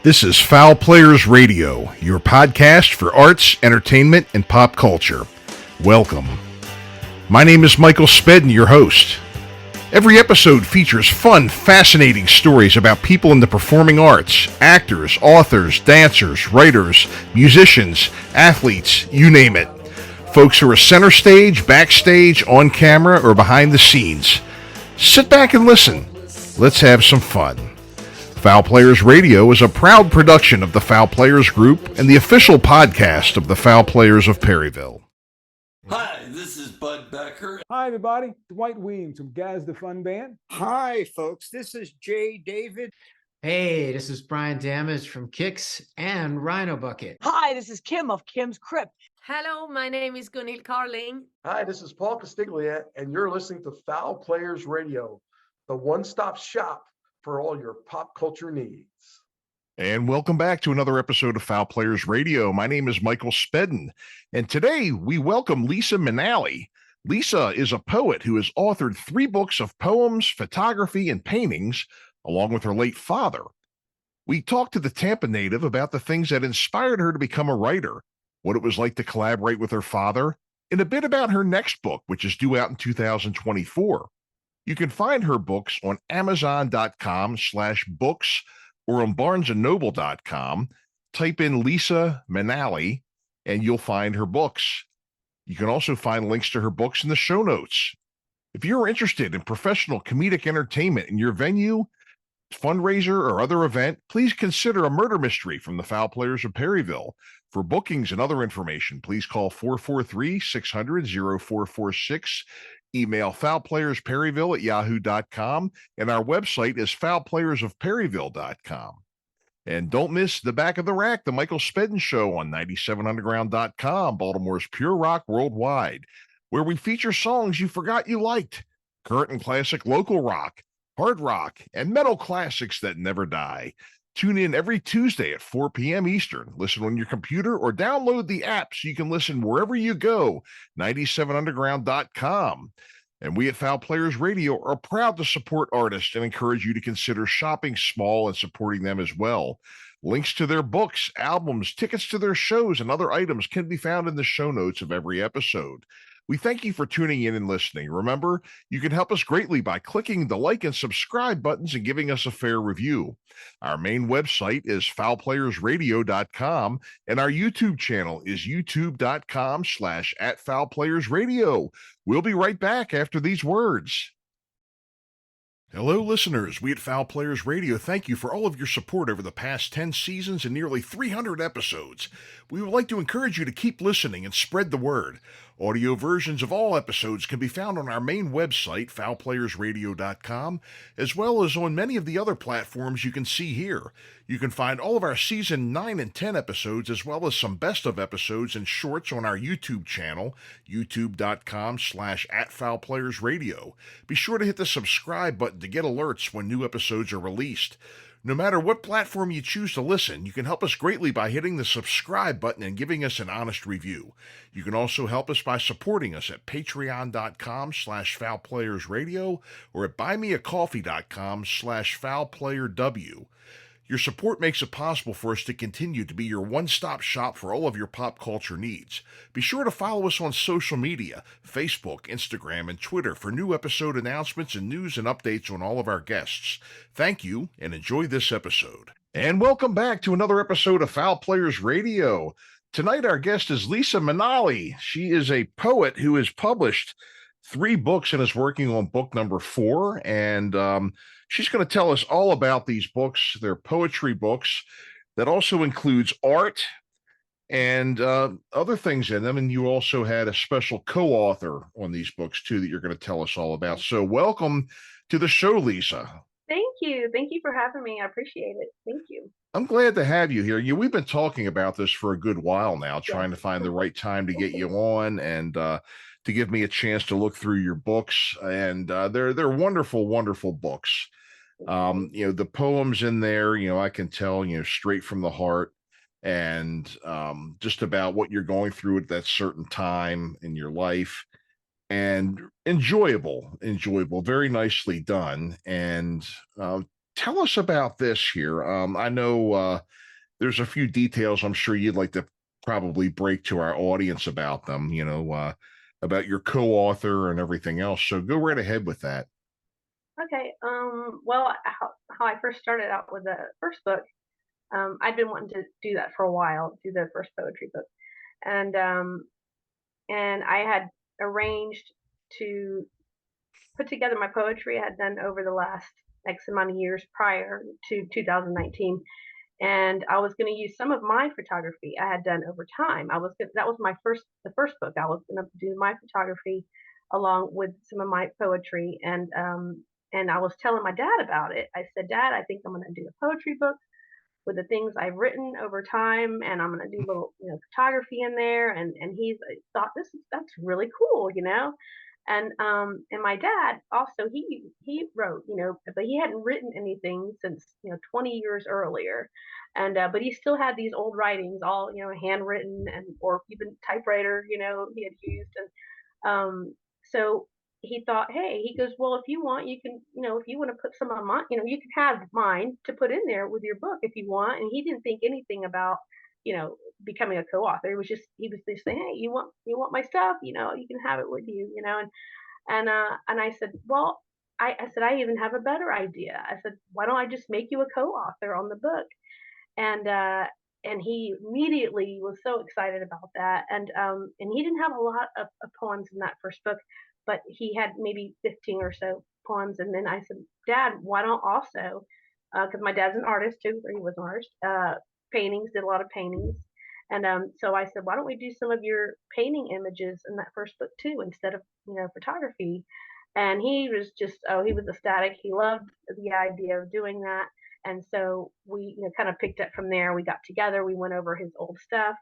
This is Fowl Players Radio, your podcast for arts, entertainment, and pop culture. Welcome. My name is Michael Spedden, your host. Every episode features fun, fascinating stories about people in the performing arts, actors, authors, dancers, writers, musicians, athletes, you name it. Folks who are center stage, backstage, on camera, or behind the scenes. Sit back and listen. Let's have some fun. Fowl Players Radio is a proud production of the Fowl Players Group and the official podcast of the Fowl Players of Perryville. Hi, this is Bud Becker. Hi, everybody. Dwight Weems from Gaz the Fun Band. Hi, folks. This is Jay David. Hey, this is Brian Damage from Kicks and Rhino Bucket. Hi, this is Kim of Kim's Crypt. Hello, my name is Gunhild Carling. Hi, this is Paul Castiglia, and you're listening to Fowl Players Radio, the one-stop shop for all your pop culture needs. And welcome back to another episode of Fowl Players Radio. My name is Michael Spedden, and today we welcome Lisa Manale. Lisa is a poet who has authored 3 books of poems, photography, and paintings, along with her late father. We talked to the Tampa native about the things that inspired her to become a writer, what it was like to collaborate with her father, and a bit about her next book, which is due out in 2024. You can find her books on Amazon.com/books or on BarnesandNoble.com. Type in Lisa Manale, and you'll find her books. You can also find links to her books in the show notes. If you're interested in professional comedic entertainment in your venue, fundraiser, or other event, please consider a murder mystery from the Fowl Players of Perryville. For bookings and other information, please call 443-600-0446, email foulplayersperryville@yahoo.com, and our website is foulplayersofperryville.com. And don't miss the Back of the Rack, the Michael Spedden Show on 97underground.com, Baltimore's pure rock worldwide, where we feature songs you forgot you liked, current and classic local rock, hard rock, and metal classics that never die. Tune in every Tuesday at 4 p.m. Eastern. Listen on your computer or download the app so you can listen wherever you go, 97underground.com. And we at Fowl Players Radio are proud to support artists and encourage you to consider shopping small and supporting them as well. Links to their books, albums, tickets to their shows, and other items can be found in the show notes of every episode. We thank you for tuning in and listening. Remember, you can help us greatly by clicking the like and subscribe buttons and giving us a fair review. Our main website is foulplayersradio.com, and our YouTube channel is youtube.com/@foulplayersradio. We'll be right back after these words. Hello, listeners. We at Fowl Players Radio thank you for all of your support over the past 10 seasons and nearly 300 episodes. We would like to encourage you to keep listening and spread the word. Audio versions of all episodes can be found on our main website, foulplayersradio.com, as well as on many of the other platforms you can see here. You can find all of our Season 9 and 10 episodes, as well as some best-of episodes and shorts on our YouTube channel, youtube.com/@foulplayersradio. Be sure to hit the subscribe button to get alerts when new episodes are released. No matter what platform you choose to listen, you can help us greatly by hitting the subscribe button and giving us an honest review. You can also help us by supporting us at patreon.com/foulplayersradio or at buymeacoffee.com/foulplayerw. Your support makes it possible for us to continue to be your one-stop shop for all of your pop culture needs. Be sure to follow us on social media, Facebook, Instagram, and Twitter for new episode announcements and news and updates on all of our guests. Thank you, and enjoy this episode. And welcome back to another episode of Fowl Players Radio. Tonight our guest is Lisa Manale. She is a poet who has published 3 books and is working on book number 4, and she's going to tell us all about these books. They're poetry books that also includes art and other things in them. And you also had a special co-author on these books, too, that you're going to tell us all about. So welcome to the show, Lisa. Thank you. Thank you for having me. I appreciate it. Thank you. I'm glad to have you here. We've been talking about this for a good while now, trying to find the right time to get you on and to give me a chance to look through your books. And they're wonderful, wonderful books. The poems in there, I can tell, straight from the heart and just about what you're going through at that certain time in your life, and enjoyable, very nicely done. And tell us about this here. I know there's a few details I'm sure you'd like to probably break to our audience about them, about your co-author and everything else. So go right ahead with that. Okay. Well, how I first started out with the first book, I'd been wanting to do that for a while, do the first poetry book, and I had arranged to put together my poetry I had done over the last X amount of years prior to 2019, and I was going to use some of my photography I had done over time. That was the first book. I was going to do my photography along with some of my poetry, and I was telling my dad about it. I said, Dad, I think I'm going to do a poetry book with the things I've written over time, and I'm going to do little photography in there. And he thought that's really cool, and my dad also he wrote, but he hadn't written anything since 20 years earlier, and but he still had these old writings, all handwritten and or even typewriter, he had used, and so he thought, hey, he goes, well, if you want, you can, if you want to put some of mine, you can have mine to put in there with your book if you want. And he didn't think anything about, becoming a co-author. He was just saying, hey, you want my stuff, you can have it with you, and I said, well, I said, I even have a better idea. I said, why don't I just make you a co-author on the book? And he immediately was so excited about that. And he didn't have a lot of poems in that first book, but he had maybe 15 or so poems. And then I said, Dad, why don't also, because my dad's an artist too, or he was an artist, paintings, did a lot of paintings. And so I said, why don't we do some of your painting images in that first book too, instead of, photography? And he was just, he was ecstatic. He loved the idea of doing that. And so we kind of picked up from there. We got together, we went over his old stuff,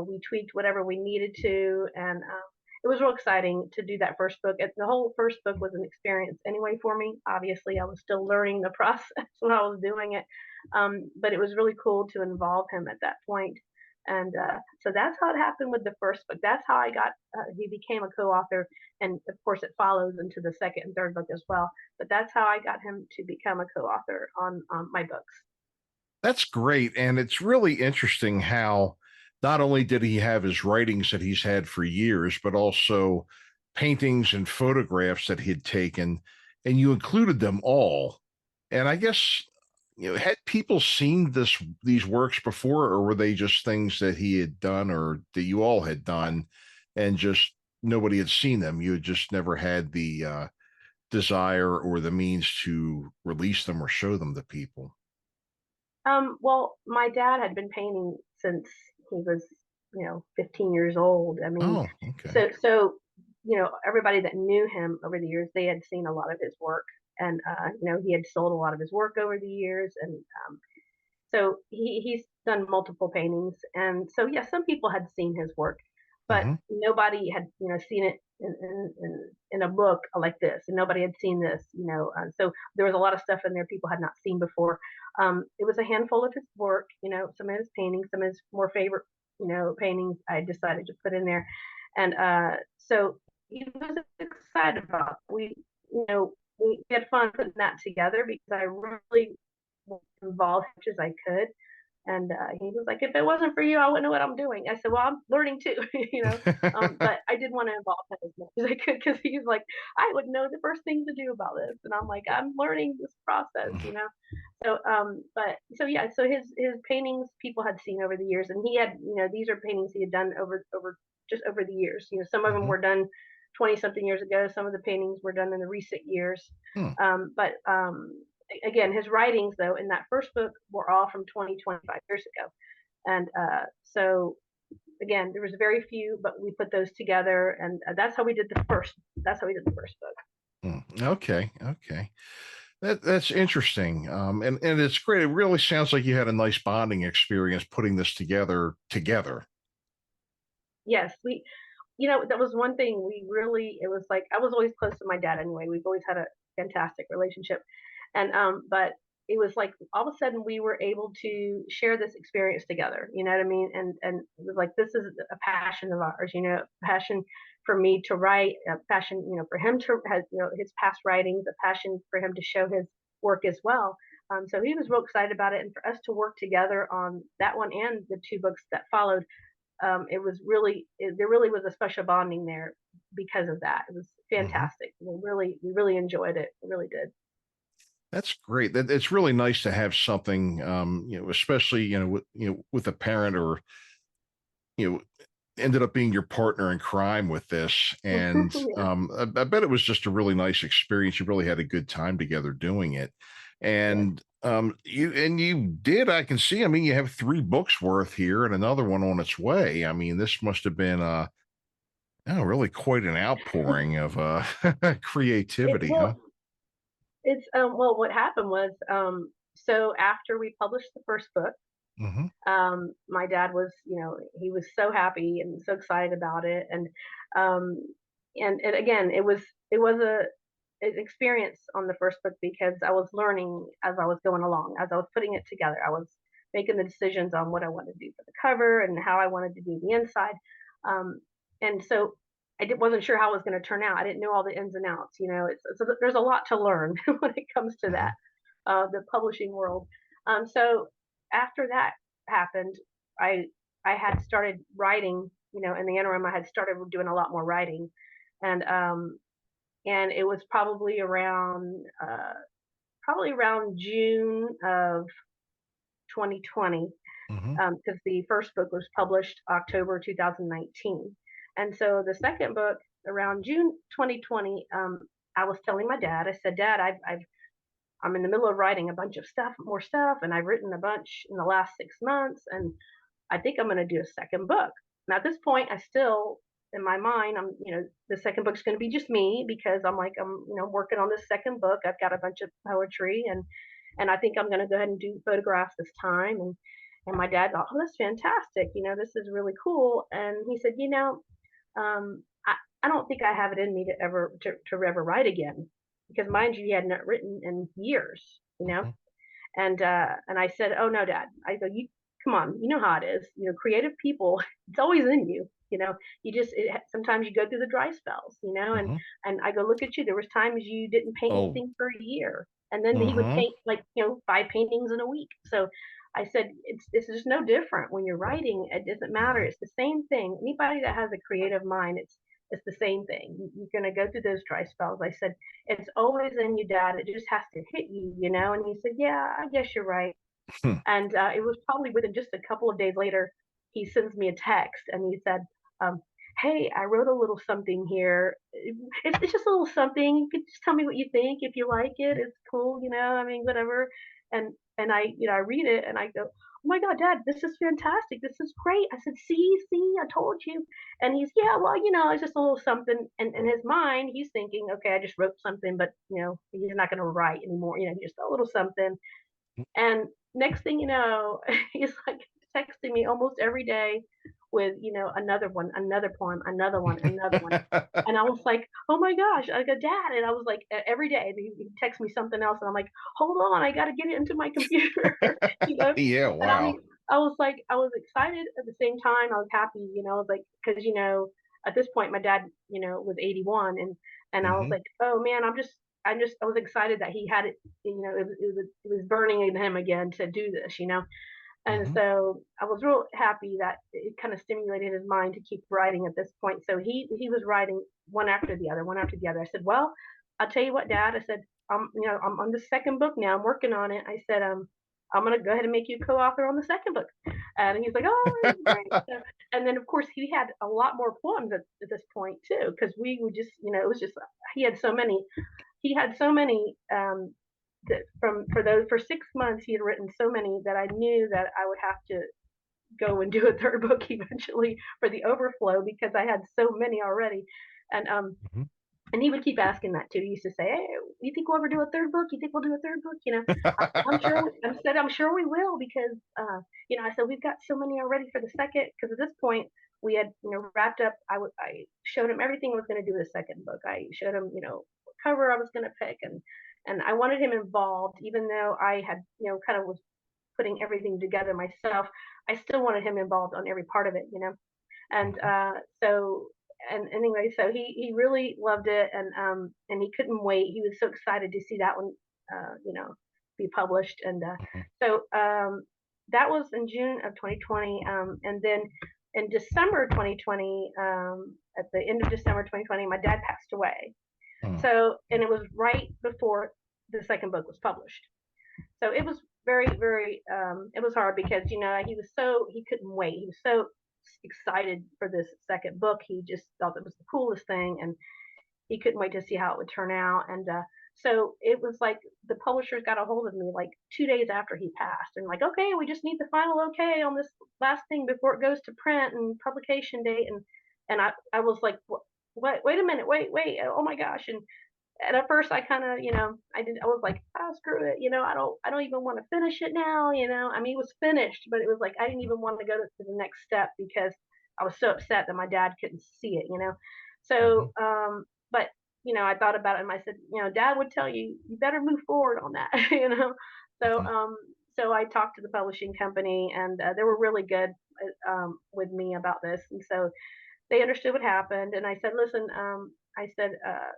we tweaked whatever we needed to, and it was real exciting to do that first book. The whole first book was an experience anyway for me. Obviously, I was still learning the process when I was doing it, but it was really cool to involve him at that point. And so that's how it happened with the first book. That's how he became a co-author. And of course, it follows into the second and third book as well. But that's how I got him to become a co-author on my books. That's great. And it's really interesting how not only did he have his writings that he's had for years, but also paintings and photographs that he'd taken, and you included them all. And I guess, had people seen these works before, or were they just things that he had done or that you all had done and just nobody had seen them? You had just never had the desire or the means to release them or show them to people. Well, my dad had been painting since he was, 15 years old. I mean, Oh, okay. so everybody that knew him over the years, they had seen a lot of his work, and he had sold a lot of his work over the years, and so he's done multiple paintings, and so yeah, some people had seen his work, but Hmm. nobody had seen it in a book like this, and nobody had seen this, so there was a lot of stuff in there people had not seen before. It was a handful of his work, some of his paintings, some of his more favorite paintings I decided to put in there, and so he was excited about it. We had fun putting that together because I really involved as much as I could. And he was like, if it wasn't for you, I wouldn't know what I'm doing. I said, well, I'm learning too, but I did want to involve him as much as I could because he's like, I would know the first thing to do about this. And I'm like, I'm learning this process. So, so yeah, so his paintings people had seen over the years, and he had, these are paintings he had done just over the years. Some of them Hmm. were done 20 something years ago. Some of the paintings were done in the recent years. Hmm. But again, his writings though in that first book were all from 25 years ago, and so again, there was very few, but we put those together, and that's how we did the first book. Okay. Okay. That's interesting. And it's great. It really sounds like you had a nice bonding experience putting this together. Yes, that was one thing it was like I was always close to my dad anyway. We've always had a fantastic relationship, and but it was like all of a sudden we were able to share this experience together. You know what I mean? And it was like this is a passion of ours. Passion for me to write, a passion for him to have his past writings, a passion for him to show his work as well. So he was real excited about it, and for us to work together on that one and the two books that followed, there really was a special bonding there because of that. It was fantastic. We really enjoyed it. We really did. That's great. It's really nice to have something, especially with a parent or ended up being your partner in crime with this. And Yeah. I bet it was just a really nice experience. You really had a good time together doing it. And you did, I can see, I mean, you have 3 books worth here and another one on its way. I mean, this must have been really quite an outpouring of It, creativity, huh? well, it's well, what happened was so after we published the first book, Hmm. my dad was, he was so happy and so excited about it, um, and again, it was an experience on the first book because I was learning as I was going along, as I was putting it together. I was making the decisions on what I wanted to do for the cover and how I wanted to do the inside, and so wasn't sure how it was going to turn out. I didn't know all the ins and outs. There's a lot to learn when it comes to that, Hmm. the publishing world. So after that happened, I I had started writing. In the interim, I had started doing a lot more writing, and it was probably around June of 2020, Hmm. because the first book was published October 2019, and so the second book around June 2020. I was telling my dad. I said, Dad, I'm in the middle of writing a bunch of more stuff, and I've written a bunch in the last 6 months, and I think I'm going to do a second book. Now, at this point, I still, in my mind, the second book's going to be just me because I'm working on this second book. I've got a bunch of poetry, and I think I'm going to go ahead and do photographs this time. And my dad thought, oh, that's fantastic. This is really cool. And he said, I don't think I have it in me to ever write again because mind you, he had not written in years. Hmm. And I said, "Oh no, Dad." I go, "You come on, you know how it is. Creative people, it's always in you. Sometimes you go through the dry spells, Hmm. and I go, look at you. There was times you didn't paint Oh. anything for a year, and then he would Hmm. paint like 5 paintings in a week. So I said, it's just no different when you're writing. It doesn't matter. Hmm. It's the same thing. Anybody that has a creative mind, it's the same thing. You're going to go through those dry spells. I said, it's always in you, Dad. It just has to hit you. And he said, yeah, I guess you're right. And it was probably within just a couple of days later, he sends me a text and he said, hey, I wrote a little something here. It's just a little something. You could just tell me what you think. If you like it, it's cool, I mean, whatever. And I read it and I go, oh my God, Dad, this is fantastic. This is great. I said, see, I told you. And he's, yeah, well, it's just a little something. And in his mind, he's thinking, okay, I just wrote something, but, he's not going to write anymore, just a little something. And next thing you know, he's like texting me almost every day with, another one, another poem, another one, another one. And I was like, oh my gosh, I go, Dad. And I was like, every day he'd text me something else. And I'm like, hold on, I got to get it into my computer, you know? Yeah, And I wow. mean, I was excited at the same time. I was happy, like, because, at this point, my dad, was 81. And I was Hmm. like, oh man, I was excited that he had it, it was burning in him again to do this. And Hmm. so I was real happy that it kind of stimulated his mind to keep writing at this point. So he was writing one after the other, one after the other. I said, well, I'll tell you what, Dad. I said, I'm on the second book now. I'm working on it. I said, I'm gonna go ahead and make you co-author on the second book. And he's like, oh, great. So, and then of course he had a lot more poems at this point too, because we would just, it was just he had so many. He had so many that for 6 months he had written so many that I knew that I would have to go and do a third book eventually for the overflow because I had so many already. And Hmm. and he would keep asking that too. He used to say, "Hey, you think we'll ever do a third book? You think we'll do a third book?" I said, "I'm sure." I'm sure we will because, I said we've got so many already for the second. Because at this point we had, wrapped up. I showed him everything I was going to do with the second book. I showed him, what cover I was going to pick, and I wanted him involved, even though I had, kind of was putting everything together myself. I still wanted him involved on every part of it. And so and anyway, so he really loved it, and he couldn't wait. He was so excited to see that one, be published. And so that was in June of 2020. And then in December 2020, at the end of December 2020, my dad passed away. So, and it was right before the second book was published. So it was very, very, it was hard because, he couldn't wait. He was so excited for this second book. He just thought it was the coolest thing, and he couldn't wait to see how it would turn out. And so it was like the publishers got a hold of me like 2 days after he passed, and like, okay, we just need the final okay on this last thing before it goes to print and publication date. And I was like, what? Wait a minute, wait, oh my gosh. And at first I kind of, I was like, screw it, I don't even want to finish it now, I mean, it was finished, but it was like I didn't even want to go to the next step because I was so upset that my dad couldn't see it, So but I thought about it, and I said, Dad would tell you, you better move forward on that. So so I talked to the publishing company, and they were really good with me about this, and so they understood what happened. And I said, listen, I said, a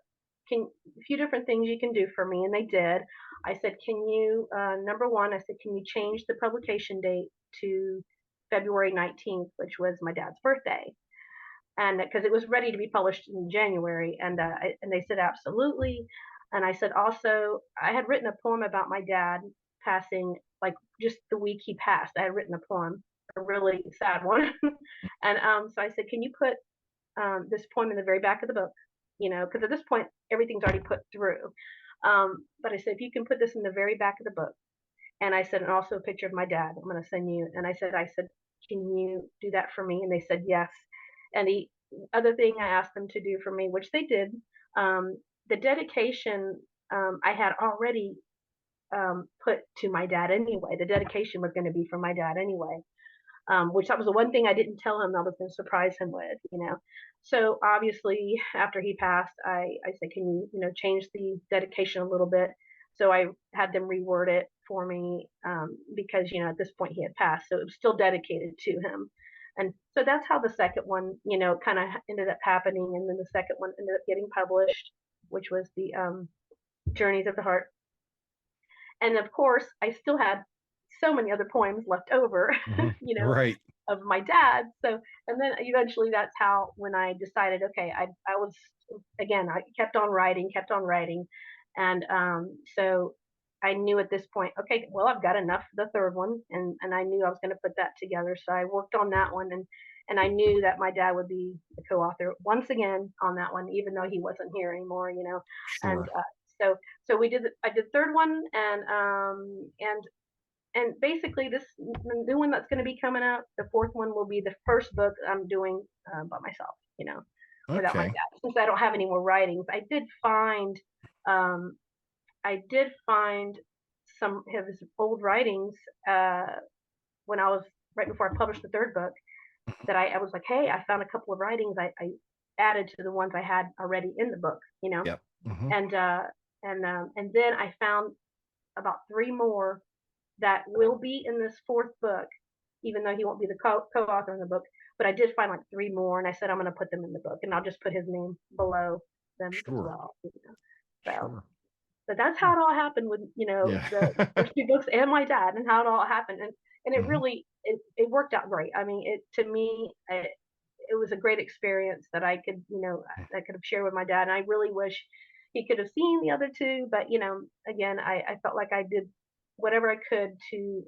few different things you can do for me, and they did. I said, can you, number one, I said, can you change the publication date to February 19th, which was my dad's birthday? And because it was ready to be published in January, and they said absolutely. And I said also, I had written a poem about my dad passing, like just the week he passed. I had written a poem, a really sad one, and so I said, can you put this poem in the very back of the book? Because at this point everything's already put through. But I said, if you can put this in the very back of the book, and I said, and also a picture of my dad, I'm going to send you. And I said, can you do that for me? And they said yes. And the other thing I asked them to do for me, which they did, the dedication I had already put to my dad anyway. The dedication was going to be for my dad anyway, which that was the one thing I didn't tell him I was going to surprise him with, So obviously after he passed, I said, can you, change the dedication a little bit? So I had them reword it for me because, at this point he had passed, so it was still dedicated to him. And so that's how the second one, kind of ended up happening. And then the second one ended up getting published, which was the Journeys of the Heart. And of course, I still had so many other poems left over, Right. of my dad. So, and then eventually that's how, when I decided, okay, I was, again, I kept on writing. And so I knew at this point, okay, well, I've got enough for the third one. And I knew I was going to put that together. So I worked on that one, and I knew that my dad would be the co-author once again on that one, even though he wasn't here anymore, Sure. And so I did the third one, and basically this new one that's going to be coming out, the fourth one, will be the first book I'm doing by myself, without my Okay. dad, since I don't have any more writings. I did find some of his old writings when I was right before I published the third book, that I was like, hey, I found a couple of writings I added to the ones I had already in the book, Yep. Mhm. And then I found about 3 more that will be in this fourth book, even though he won't be the co-author in the book. But I did find like 3 more, and I said I'm going to put them in the book, and I'll just put his name below them as Sure. well. So, Sure. but that's how it all happened with Yeah. the first 2 books and my dad, and how it all happened, and it Mhm. really it worked out great. I mean, to me, it was a great experience that I could I could have shared with my dad, and I really wish he could have seen the other 2. But again, I felt like I did whatever I could to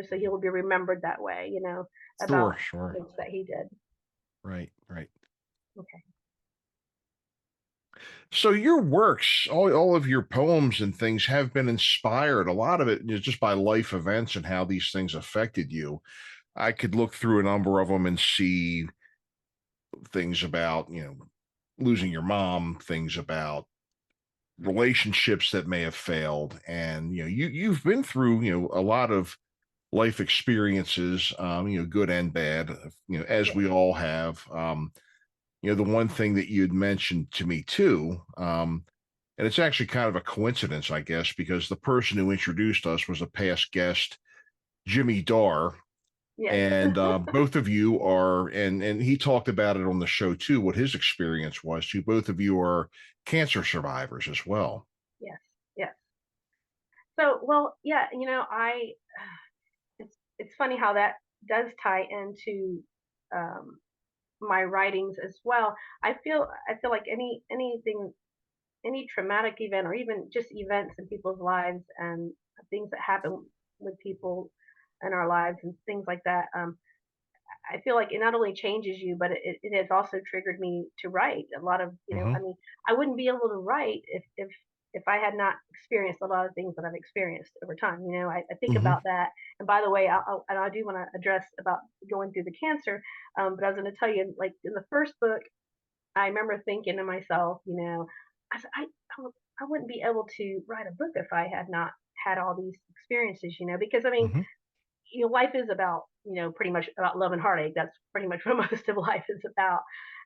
so he will be remembered that way, about Sure. things that he did. Right. Okay. So your works, all of your poems and things have been inspired. A lot of it is just by life events and how these things affected you. I could look through a number of them and see things about, losing your mom, things about relationships that may have failed. And, you've been through, a lot of life experiences, good and bad, as Yeah. we all have. The one thing that you'd mentioned to me too, and it's actually kind of a coincidence, I guess, because the person who introduced us was a past guest, Jimmy Darr, Yes. and both of you are, and he talked about it on the show too, what his experience was too. Both of you are cancer survivors as well. Yes. So, well, yeah, it's funny how that does tie into um, my writings as well. I feel like anything, any traumatic event, or even just events in people's lives and things that happen with people in our lives and things like that. I feel like it not only changes you, but it has also triggered me to write a lot of, Hmm. I mean, I wouldn't be able to write if I had not experienced a lot of things that I've experienced over time. I think Hmm. about that. And by the way, and I do want to address about going through the cancer. But I was going to tell you, like in the first book, I remember thinking to myself, I, said, I wouldn't be able to write a book if I had not had all these experiences, because I mean, Hmm. life is about, pretty much about love and heartache. That's pretty much what most of life is about.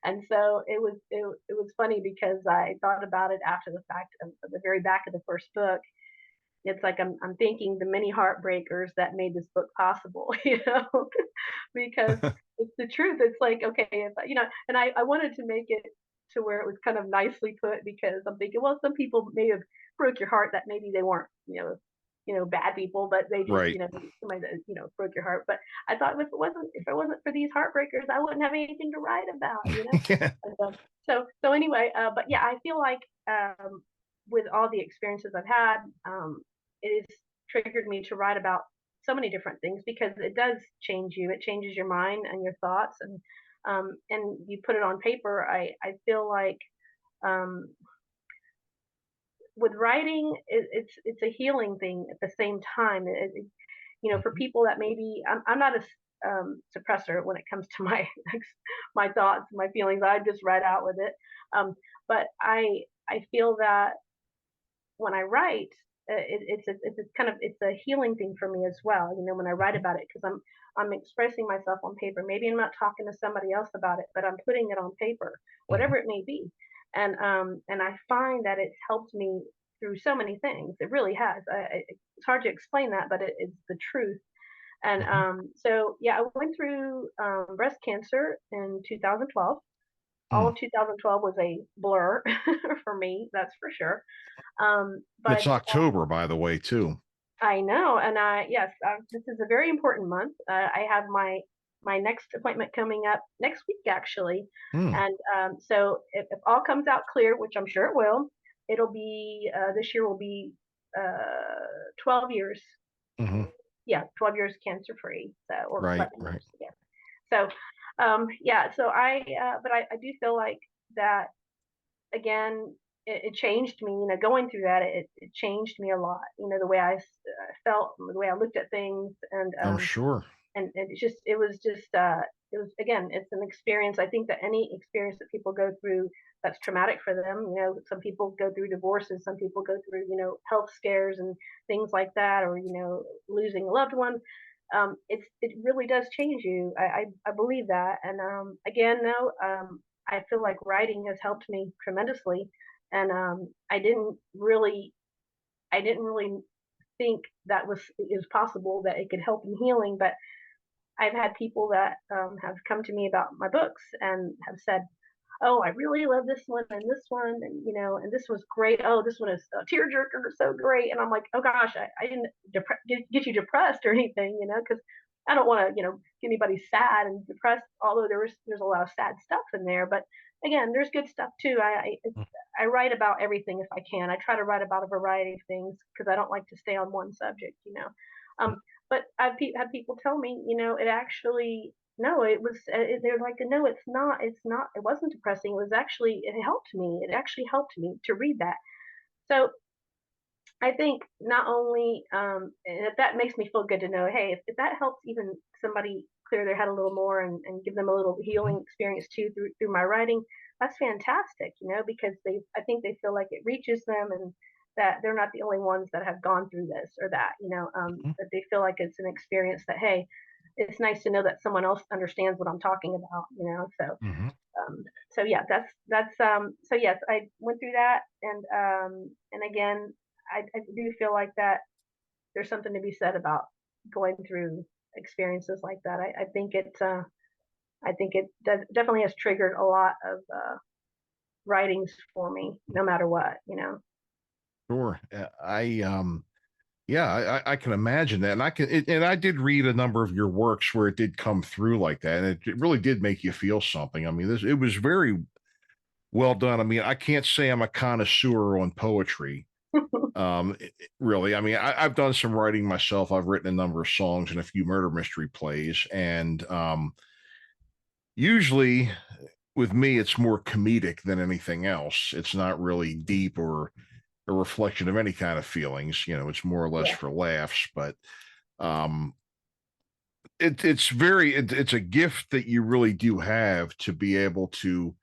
And so it was funny because I thought about it after the fact of the very back of the first book. It's like I'm thinking the many heartbreakers that made this book possible, because it's the truth. It's like, okay, if and I wanted to make it to where it was kind of nicely put, because I'm thinking, well, some people may have broke your heart that maybe they weren't, bad people, but they just, Right. somebody that, broke your heart. But I thought if it wasn't for these heartbreakers, I wouldn't have anything to write about. And so anyway, but yeah, I feel like with all the experiences I've had, it has triggered me to write about so many different things, because it does change you. It changes your mind and your thoughts, and you put it on paper. I feel like um, with writing, it's a healing thing at the same time. For Mhm. people that maybe I'm not a suppressor when it comes to my my thoughts, my feelings. I just write out with it. But I feel that when I write, it's a healing thing for me as well. When I write about it, because I'm expressing myself on paper. Maybe I'm not talking to somebody else about it, but I'm putting it on paper, Mhm. whatever it may be. And I find that it's helped me through so many things. It really has. It's hard to explain that, but it's the truth. And Mhm. so yeah, I went through breast cancer in 2012. All Mm. of 2012 was a blur for me, that's for sure. It's But October, by the way, too. I know, and yes, this is a very important month. I have my next appointment coming up next week, actually, Mm. and so if all comes out clear, which I'm sure it will, it'll be this year will be 12 years. Hmm. Yeah, 12 years cancer free. So, or Right. 11 Right. years. Yeah. So, yeah. So but I do feel like that again, it changed me. Going through that, it changed me a lot. The way I felt, the way I looked at things, I'm sure. and it was just it was, again, it's an experience. I think that any experience that people go through that's traumatic for them. Some people go through divorces, some people go through health scares and things like that, or losing a loved one. It really does change you. I believe that. And again, no, I feel like writing has helped me tremendously. And I didn't really think that is possible, that it could help in healing. But I've had people that have come to me about my books and have said, "Oh, I really love this one and this one, and this was great. Oh, this one is a tearjerker, so great." And I'm like, "Oh gosh, I didn't get you depressed or anything, because I don't want to, get anybody sad and depressed. Although there's a lot of sad stuff in there, but again, there's good stuff too. I write about everything if I can. I try to write about a variety of things because I don't like to stay on one subject. But had people tell me, it actually no, it was. They're like, no, it's not. It's not. It wasn't depressing. It was actually. It helped me. It actually helped me to read that. So I think not only, and that makes me feel good to know. Hey, if that helps even somebody clear their head a little more, and give them a little Mhm. healing experience too through my writing, that's fantastic. Because I think they feel like it reaches them, and that they're not the only ones that have gone through this or that. Mhm. That they feel like it's an experience that, hey, it's nice to know that someone else understands what I'm talking about. Mhm. Um, so yeah, so yes, I went through that, and again, I do feel like that there's something to be said about going through experiences like that. I think it definitely has triggered a lot of writings for me, no matter what. Sure. I Yeah, I can imagine that, and and I did read a number of your works where it did come through like that, and it really did make you feel something. I mean, it was very well done. I mean, I can't say I'm a connoisseur on poetry, really. I mean, I've done some writing myself. I've written a number of songs and a few murder mystery plays, and usually with me, it's more comedic than anything else. It's not really deep or a reflection of any kind of feelings. It's more or less Yeah. for laughs, but um, it's a gift that you really do have to be able to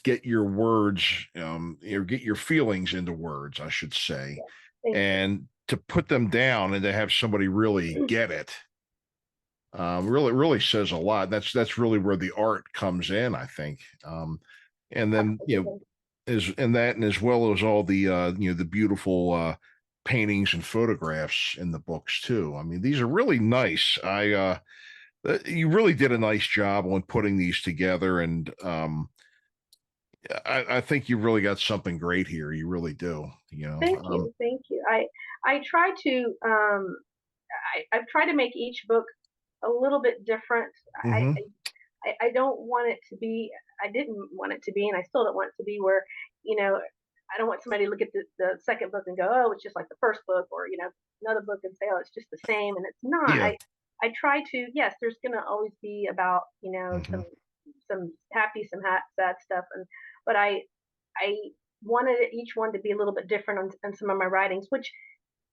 get your words, or get your feelings into words, I should say, Thank you. and to put them down and to have somebody really get it. Really says a lot. That's really where the art comes in, I think. And then and as well as all the the beautiful paintings and photographs in the books too. I mean, these are really nice. You really did a nice job on putting these together, and I think you really got something great here. You really do. Thank you. I try to I've tried to make each book a little bit different. Mhm. I don't want it to be. I didn't want it to be, and I still don't want it to be where, I don't want somebody to look at the second book and go, oh, it's just like the first book, or another book and say, oh, it's just the same, and it's not. Yeah. I try to. Yes, there's gonna always be about Mhm. some happy, some sad stuff, but I wanted each one to be a little bit different on some of my writings, which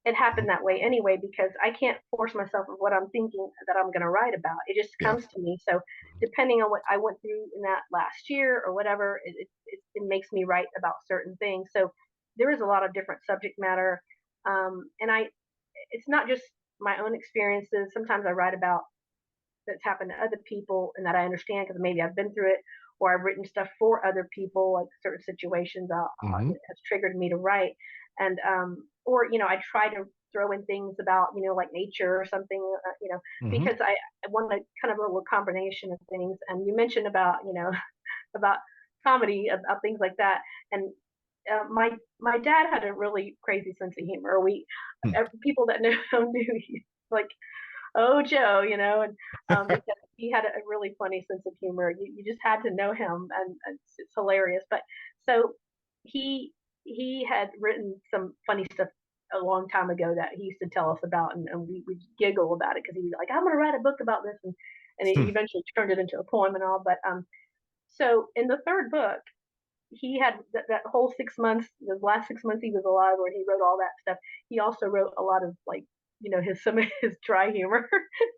it Mhm. happened that way anyway because I can't force myself of what I'm thinking that I'm going to write about. It just Yeah. comes to me. So depending on what I went through in that last year or whatever, it makes me write about certain things. So there is a lot of different subject matter, and it's not just my own experiences. Sometimes I write about that's happened to other people and that I understand because maybe I've been through it or I've written stuff for other people, like certain situations Mhm. it has triggered me to write. And, or, I try to throw in things about, like nature or something, Mhm. because I want a kind of a little combination of things. And you mentioned about, about comedy, about things like that. And my dad had a really crazy sense of humor. Hmm. People that know him knew he like oh Joe, and because he had a really funny sense of humor. You just had to know him, and it's hilarious. But so he he had written some funny stuff a long time ago that he used to tell us about, and we giggle about it because he was like, "I'm going to write a book about this," and he Hmm. eventually turned it into a poem and all. But so in the third book, he had that whole 6 months, the last 6 months he was alive, when he wrote all that stuff. He also wrote a lot of like some of his dry humor,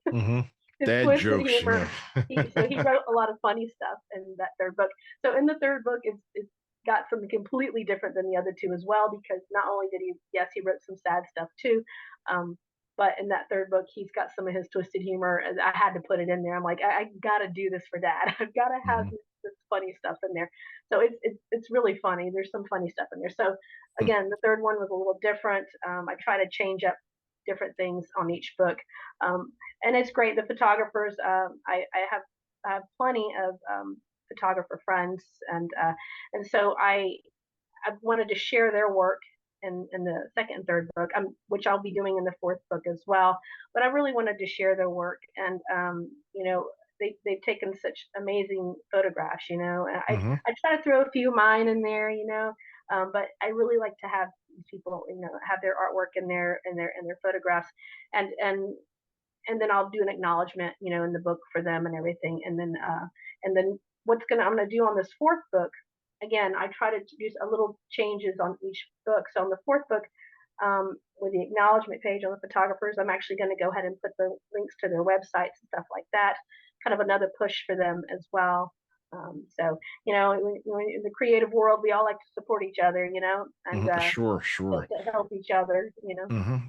Mhm. his Dad twisted jokes. humor. Yeah. So he wrote a lot of funny stuff in that third book. So in the third book, it's got something completely different than the other two as well, because not only did he wrote some sad stuff too, um, but in that third book, he's got some of his twisted humor. And I had to put it in there. I'm like, I got to do this for Dad. I've got to have Mhm. this funny stuff in there. So it's really funny. There's some funny stuff in there. So Hmm. again, the third one was a little different. I try to change up different things on each book. Um, and it's great. The photographers, I have plenty of photographer friends, and so I wanted to share their work in the second and third book, which I'll be doing in the fourth book as well. But I really wanted to share their work, and they've taken such amazing photographs, and Mhm. I try to throw a few of mine in there, but I really like to have these people, have their artwork in their photographs, and and then I'll do an acknowledgement, in the book for them and everything. And then I'm gonna do on this fourth book, again, I try to do a little changes on each book. So on the fourth book, with the acknowledgement page on the photographers, I'm actually gonna go ahead and put the links to their websites and stuff like that. Kind of another push for them as well. So in the creative world, we all like to support each other, and Mhm. Sure. Sure. to help each other.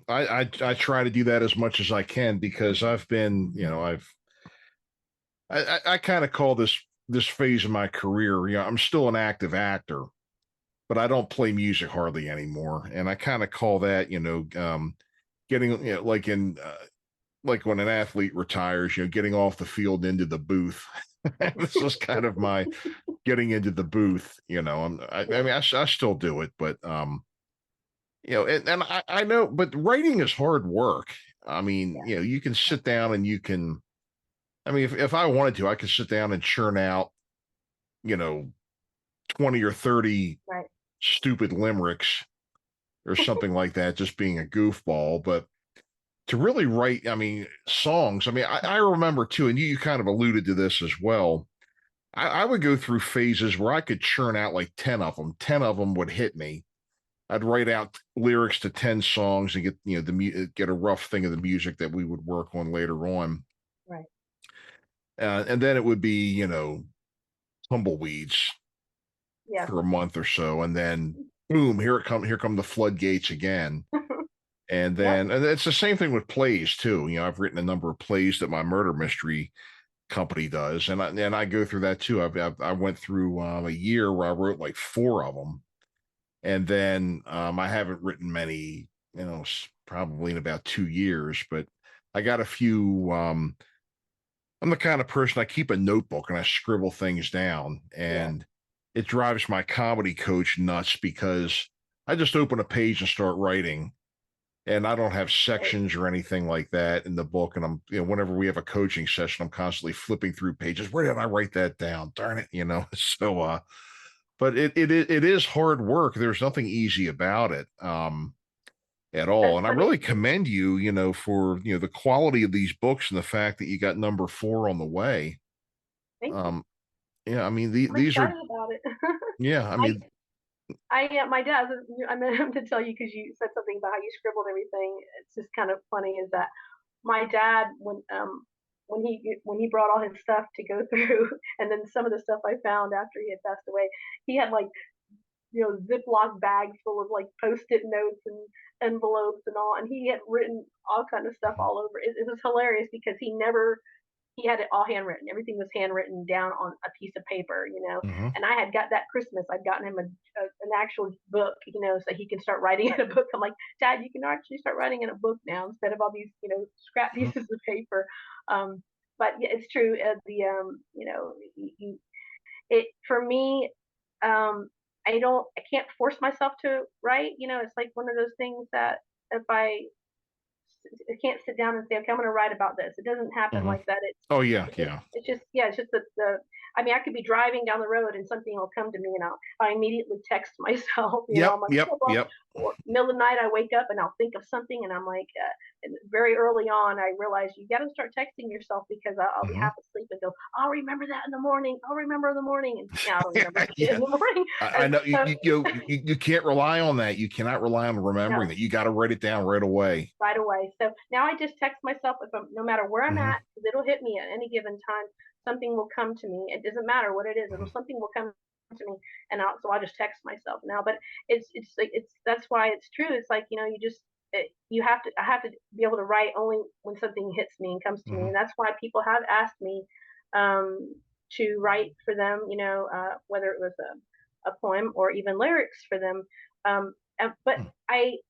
I try to do that as much as I can because I've been, I kind of call this phase of my career. I'm still an active actor, but I don't play music hardly anymore, and I kind of call that, getting, like when an athlete retires, getting off the field into the booth. This is kind of my getting into the booth. I mean, I still do it, but And I know, but writing is hard work. I mean, Yeah. you can sit down and you can, I mean, if I wanted to, I could sit down and churn out, you know, 20 or 30 Right. stupid limericks or something like that, just being a goofball. But to really write, I mean, songs, I mean, I remember too, and you kind of alluded to this as well. I would go through phases where I could churn out like 10 of them. 10 of them would hit me. I'd write out lyrics to 10 songs and get, get a rough thing of the music that we would work on later on. Right. And then it would be, tumbleweeds Yeah. for a month or so. And then boom, here come the floodgates again. And then, and it's the same thing with plays too. I've written a number of plays that my murder mystery company does. And I go through that too. I went through a year where I wrote like 4 of them. And then I haven't written many, probably in about 2 years, but I got a few. I'm the kind of person, I keep a notebook and I scribble things down, and it drives my comedy coach nuts because I just open a page and start writing, and I don't have sections or anything like that in the book. And I'm, whenever we have a coaching session, I'm constantly flipping through pages. Where did I write that down? Darn it, So, but it is hard work. There's nothing easy about it at all. And I really commend you, for the quality of these books and the fact that you got number 4 on the way. Thank you. Yeah, I mean I'm these are excited about it. yeah, I mean My dad, I meant to tell you because you said something about how you scribbled everything. It's just kind of funny is that my dad, when he brought all his stuff to go through, and then some of the stuff I found after he had passed away, he had like Ziploc bags full of like Post-it notes and envelopes and all, and he had written all kind of stuff all over. It was hilarious because he had it all handwritten. Everything was handwritten down on a piece of paper, mhm. And I had got that Christmas, I'd gotten him an actual book, so he can start writing in a book. I'm like, Dad, you can actually start writing in a book now instead of all these, scrap pieces of paper. But yeah, it's true. It for me, I can't force myself to write. It's like one of those things that if I can't sit down and say, okay, I'm going to write about this. It doesn't happen Mhm. like that. Oh yeah, It's just, yeah. it's just, yeah, it's just the, I mean, I could be driving down the road and something will come to me and I immediately text myself, Yep, I'm like, yep, oh, well, yep. or middle of the night, I wake up and I'll think of something and I'm like, and very early on, I realized you got to start texting yourself because I'll be Mhm. half asleep and go, I'll remember that in the morning. I'll remember in the morning. And now I don't remember shit Yeah. in the morning. I And know so, you can't rely on that. You cannot rely on remembering no, that. You got to write it down right away. right away. So now I just text myself no matter where I'm Mhm. at, 'cause it'll hit me at any given time. Something will come to me. It doesn't matter what it is. Mhm. Something will come to me, and so I just text myself now. But it's like that's why it's true. It's like you just I have to be able to write only when something hits me and comes to me, Mhm. and that's why people have asked me to write for them. Whether it was a poem or even lyrics for them. But Mm. I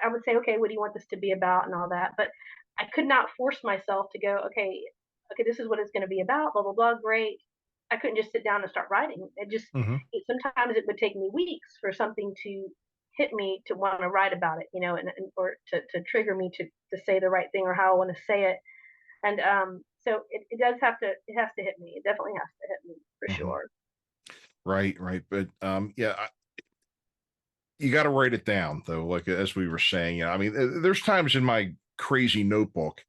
would say, okay, what do you want this to be about and all that, but I could not force myself to go, okay, this is what it's going to be about, blah blah blah. Great. I couldn't just sit down and start writing. Mhm. Sometimes it would take me weeks for something to hit me to want to write about it, and or to trigger me to say the right thing or how I want to say it. And so it has to hit me. It definitely has to hit me for Mhm. sure. Right, right. But yeah, you got to write it down though. Like as we were saying, I mean, there's times in my crazy notebook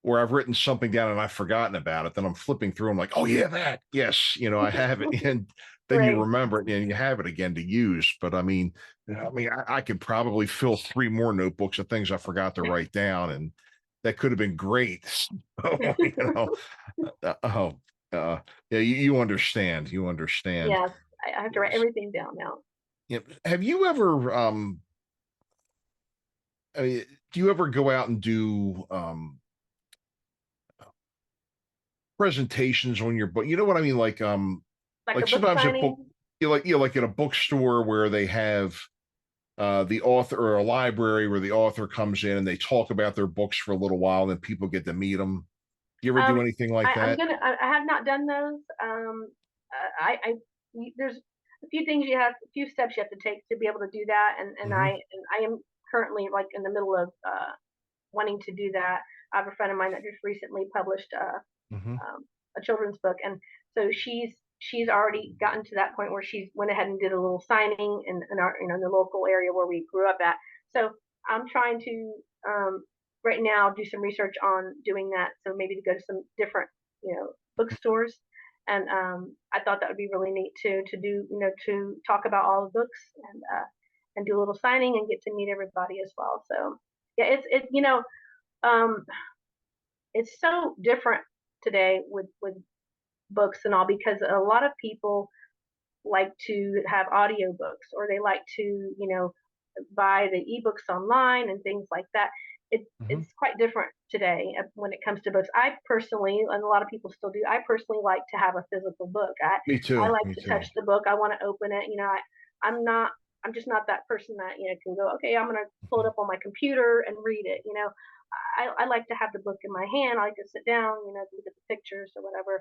where I've written something down and I've forgotten about it. Then I'm flipping through. I'm like, oh yeah, that. Yes, I have it. And then you Right. remember it and you have it again to use. But I could probably fill 3 more notebooks of things I forgot to write down, and that could have been great. So, oh, yeah, you understand. You understand. Yes, I have to write Yes. everything down now. Yep. Have you ever I mean, do you ever go out and do presentations on your book? You know what I mean? Like a Like book sometimes a book, signing. like at a bookstore where they have the author, or a library where the author comes in and they talk about their books for a little while, and then people get to meet them. You ever do Um, anything like I'm that? gonna. I have not done those. I there's a few things a few steps you have to take to be able to do that. And I am currently like in the middle of wanting to do that. I have a friend of mine that just recently published a children's book, and so she's already gotten to that point where she's went ahead and did a little signing in our in the local area where we grew up at. So I'm trying to right now do some research on doing that. So maybe to go to some different bookstores, and I thought that would be really neat too to do to talk about all the books and do a little signing and get to meet everybody as well. So yeah, um, it's so different today with books and all because a lot of people like to have audiobooks or they like to buy the ebooks online and things like that. It's quite different today when it comes to books. I personally, and a lot of people still do, I personally like to have a physical book. Me too. I like Me to too. touch the book. I want to open it. I'm just not that person that can go, okay, I'm gonna pull it up on my computer and read it. I like to have the book in my hand. I like to sit down, look at the pictures or whatever.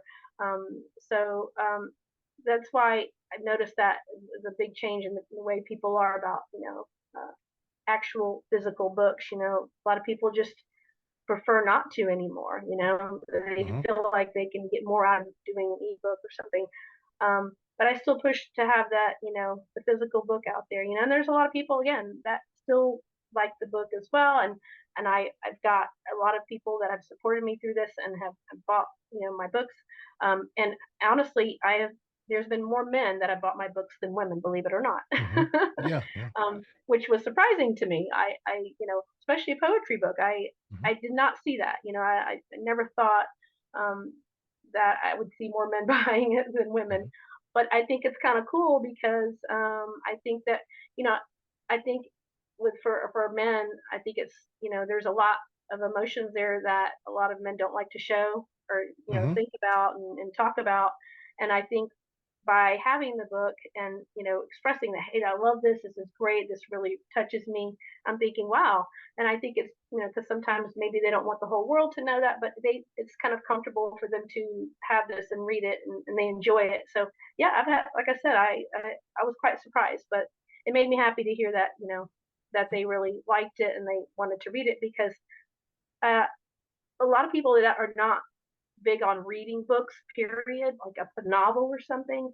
That's why I've noticed that the big change in the way people are about, actual physical books. A lot of people just prefer not to anymore. They feel like they can get more out of doing an ebook or something. But I still push to have that, the physical book out there, and there's a lot of people again that still like the book as well. And I've got a lot of people that have supported me through this and have bought, my books. And honestly, there's been more men that have bought my books than women, believe it or not. Yeah. Which was surprising to me. Especially a poetry book. I did not see that. I never thought that I would see more men buying it than women. But I think it's kind of cool because I think that I think for men, I think it's there's a lot of emotions there that a lot of men don't like to show or think about and talk about. And I think by having the book and expressing that, hey, I love this is great, this really touches me, I'm thinking, wow. And I think it's because sometimes maybe they don't want the whole world to know that, but it's kind of comfortable for them to have this and read it and they enjoy it. So yeah, I've had, like I said, I was quite surprised, but it made me happy to hear that that they really liked it and they wanted to read it because a lot of people that are not big on reading books, period, like a novel or something,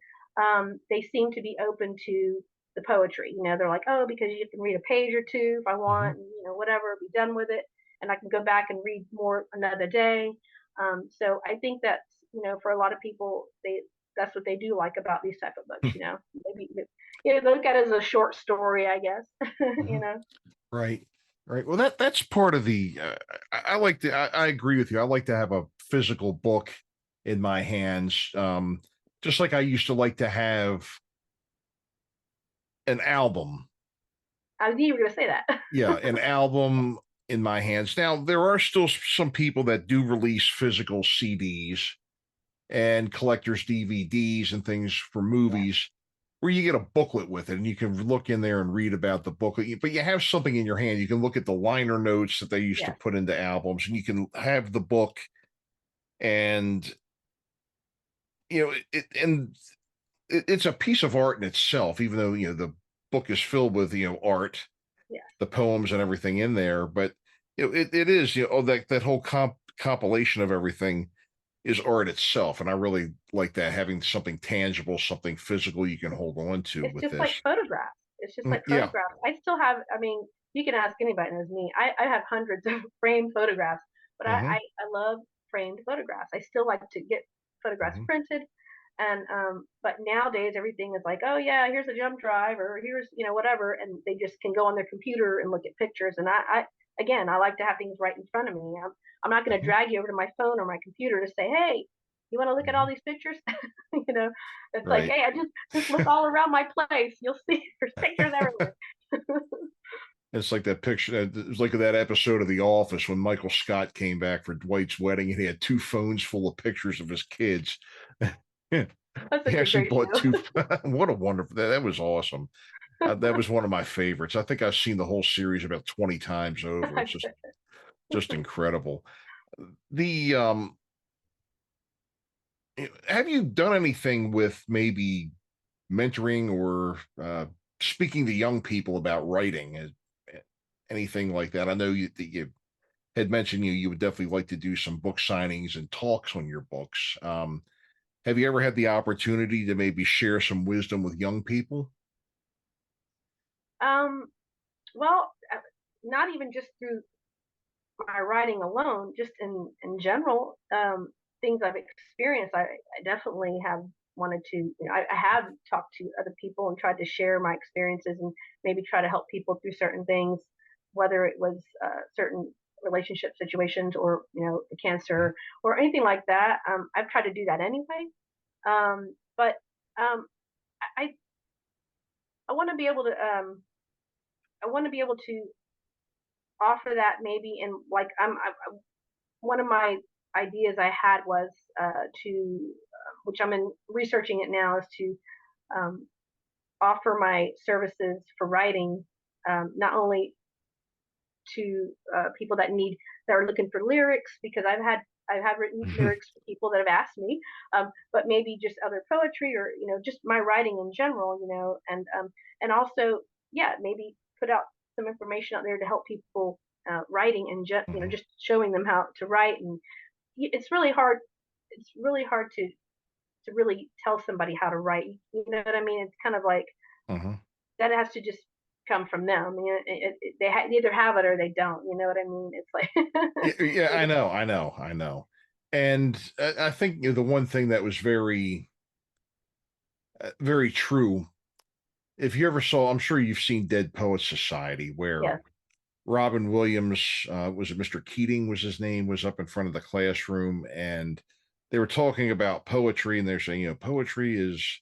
they seem to be open to the poetry. They're like, oh, because you can read a page or two if I want, and, whatever, be done with it, and I can go back and read more another day. So I think that's, for a lot of people, that's what they do like about these type of books. Maybe they look at it as a short story, I guess. Right. Right. Well, that's part of the. I like to. I agree with you. I like to have a physical book in my hands, just like I used to like to have an album. I knew you were going to say that. Yeah, an album in my hands. Now there are still some people that do release physical CDs and collectors DVDs and things for movies. Where you get a booklet with it and you can look in there and read about the booklet, but you have something in your hand. You can look at the liner notes that they used to put into albums and you can have the book and, it's a piece of art in itself, even though, the book is filled with, art, the poems and everything in there. But it is, that whole compilation of everything is art itself, and I really like that, having something tangible, something physical you can hold on to. It's with just this. like photographs. It's just like photographs. I still have. I mean, you can ask anybody who knows me. I have hundreds of framed photographs, but I love framed photographs. I still like to get photographs printed, and but nowadays everything is like, oh yeah, here's a jump drive, or here's whatever, and they just can go on their computer and look at pictures. And again, I like to have things right in front of me. I'm not going to drag you over to my phone or my computer to say, hey, you want to look at all these pictures? It's like, hey, I just look all around my place. You'll see there's pictures everywhere. It's like that picture. It was like that episode of The Office when Michael Scott came back for Dwight's wedding and he had 2 phones full of pictures of his kids. He actually bought 2. What a wonderful, that was awesome. That was one of my favorites. I think I've seen the whole series about 20 times over. It's just incredible. Have you done anything with maybe mentoring or speaking to young people about writing, anything like that? I know that you had mentioned you would definitely like to do some book signings and talks on your books. Have you ever had the opportunity to maybe share some wisdom with young people? Well, not even just through my writing alone, just in general, things I've experienced. I definitely have wanted to. I have talked to other people and tried to share my experiences and maybe try to help people through certain things, whether it was certain relationship situations or the cancer or anything like that. I've tried to do that anyway. But I I want to be able to I want to be able to offer that maybe in like one of my ideas I had was to which I'm in researching it now is to um, offer my services for writing not only to people that are looking for lyrics because I have written lyrics for people that have asked me, but maybe just other poetry or just my writing in general, and also yeah maybe put out some information out there to help people writing and Mhm. just showing them how to write and it's really hard. It's really hard to really tell somebody how to write. You know what I mean? It's kind of like Mhm. that has to just come from them. They either have it or they don't. You know what I mean? It's like Yeah, you I know, know, I know. And I think the one thing that was very true. If you ever saw, I'm sure you've seen Dead Poets Society, where yeah. Robin Williams, was it Mr. Keating was his name, was up in front of the classroom, and they were talking about poetry, and they're saying, poetry is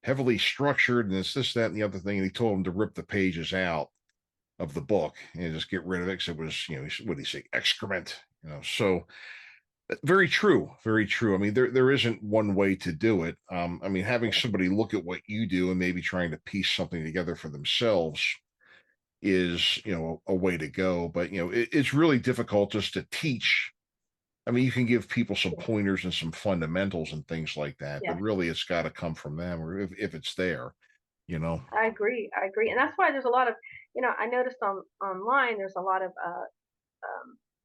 heavily structured, and it's this, that, and the other thing. And he told them to rip the pages out of the book and just get rid of it because it was, what do you say, excrement, So very true, very true. I mean, there isn't one way to do it. I mean, having somebody look at what you do and maybe trying to piece something together for themselves is, a way to go. But it's really difficult just to teach. I mean, you can give people some pointers and some fundamentals and things like that, but Yeah, really, it's got to come from them, or if it's there, you know. I agree. I agree, and that's why there's a lot of I noticed online there's a lot of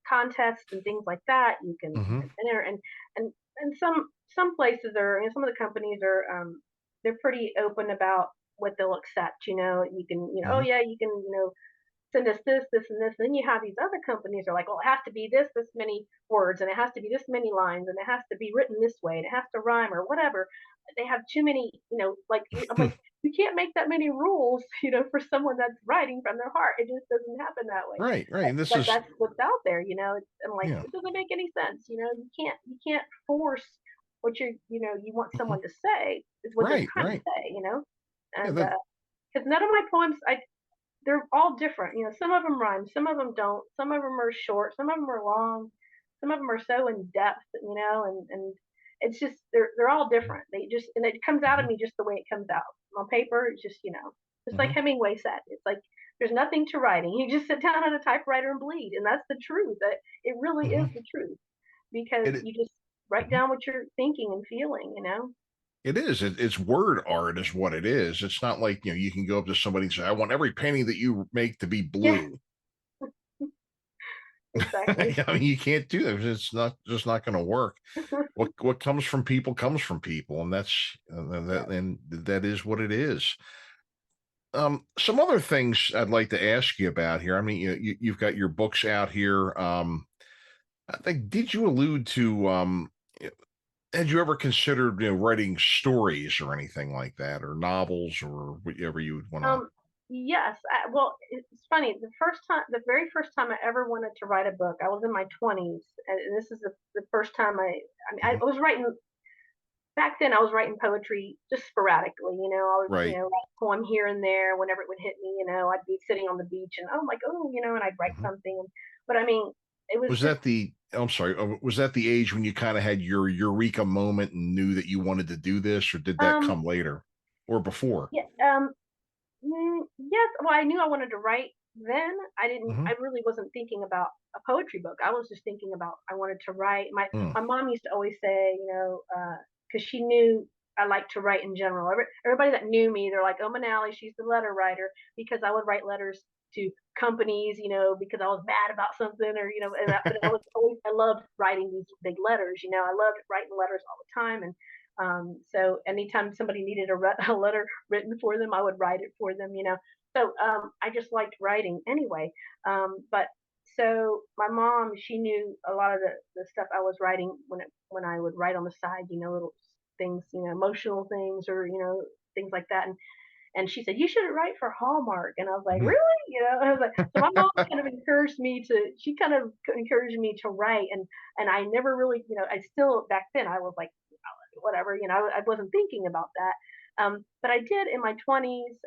contests and things like that. You can Hmm. enter and some places are some of the companies are they're pretty open about what they'll accept. You can oh Hmm. yeah you can send us this, this, and this. And then you have these other companies are like, well, it has to be this many words, and it has to be this many lines, and it has to be written this way, and it has to rhyme or whatever. They have too many, like I'm like, you can't make that many rules, for someone that's writing from their heart. It just doesn't happen that way. Right, right. But, And this but is, that's what's out there, I'm like, yeah, it doesn't make any sense, you can't force what you want someone to say is what they're right, trying to right. say. Yeah, And that, because none of my poems, they're all different. Some of them rhyme, some of them don't. Some of them are short, some of them are long, some of them are so in depth, and it's just they're all different. They just and it comes out of mhm, me just the way it comes out on paper. It's just just like mhm. Hemingway said, it's like there's nothing to writing. You just sit down at a typewriter and bleed, and that's the truth. That it really is Mhm. the truth because It, you just write mhm. down what you're thinking and feeling. It is. It's word art, is what it is. It's not like you can go up to somebody and say, "I want every penny that you make to be Yeah, blue." exactly. I mean, you can't do that. It's not just not going to work. What comes from people, and that's Yeah. that is what it is. Some other things I'd like to ask you about here. I mean, you've got your books out here. I think, did you allude to had you ever considered writing stories or anything like that, or novels, or whatever you would want to? Yes. Well, it's funny. The very first time I ever wanted to write a book, I was in my 20s, and this is the first time I mean, I Mhm. was writing back then. I was writing poetry just sporadically. I would, Right. write a poem here and there whenever it would hit me. I'd be sitting on the beach and I'm like, oh, and I'd write Mhm. something. But I mean, it was Was just that the? I'm sorry. Was that the age when you kind of had your eureka moment and knew that you wanted to do this, or did that um, come later or before? yeah, yes. Well, I knew I wanted to write then. Hmm. I really wasn't thinking about a poetry book. I was just thinking about I wanted to write. My Mm. my mom used to always say, because she knew I like to write in general. Everybody that knew me, they're like, "Oh, Manale, she's the letter writer," because I would write letters to companies, because I was mad about something, or but I loved writing these big letters. I loved writing letters all the time, and so anytime somebody needed a letter written for them, I would write it for them. So I just liked writing anyway. But so my mom, she knew a lot of the stuff I was writing when I would write on the side, little things, emotional things, or things like that. And she said, "You should write for Hallmark." And I was like, Mhm. "Really?" I was like, so my mom kind of encouraged me to write, and I never really, I still back then I was like, whatever, I wasn't thinking about that. But I did in my 20s.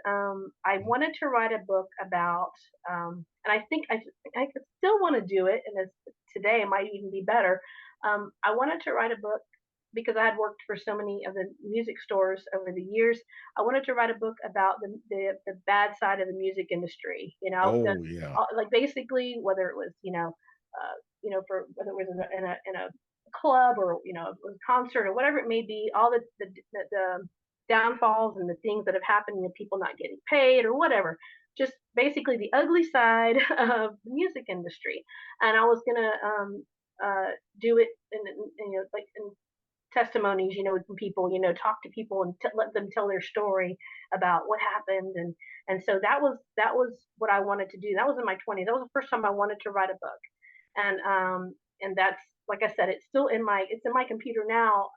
I wanted to write a book about, and I think I could still want to do it, and today it might even be better. I wanted to write a book because I had worked for so many of the music stores over the years. I wanted to write a book about the bad side of the music industry. Oh, yeah. Like basically whether it was for whether it was in a club, or a concert, or whatever it may be, all the downfalls and the things that have happened, people not getting paid or whatever, just basically the ugly side of the music industry. And I was gonna do it like in testimonies, from people, talk to people and let them tell their story about what happened. And so that was what I wanted to do. That was in my 20s. That was the first time I wanted to write a book. And that's, like I said, it's in my computer now,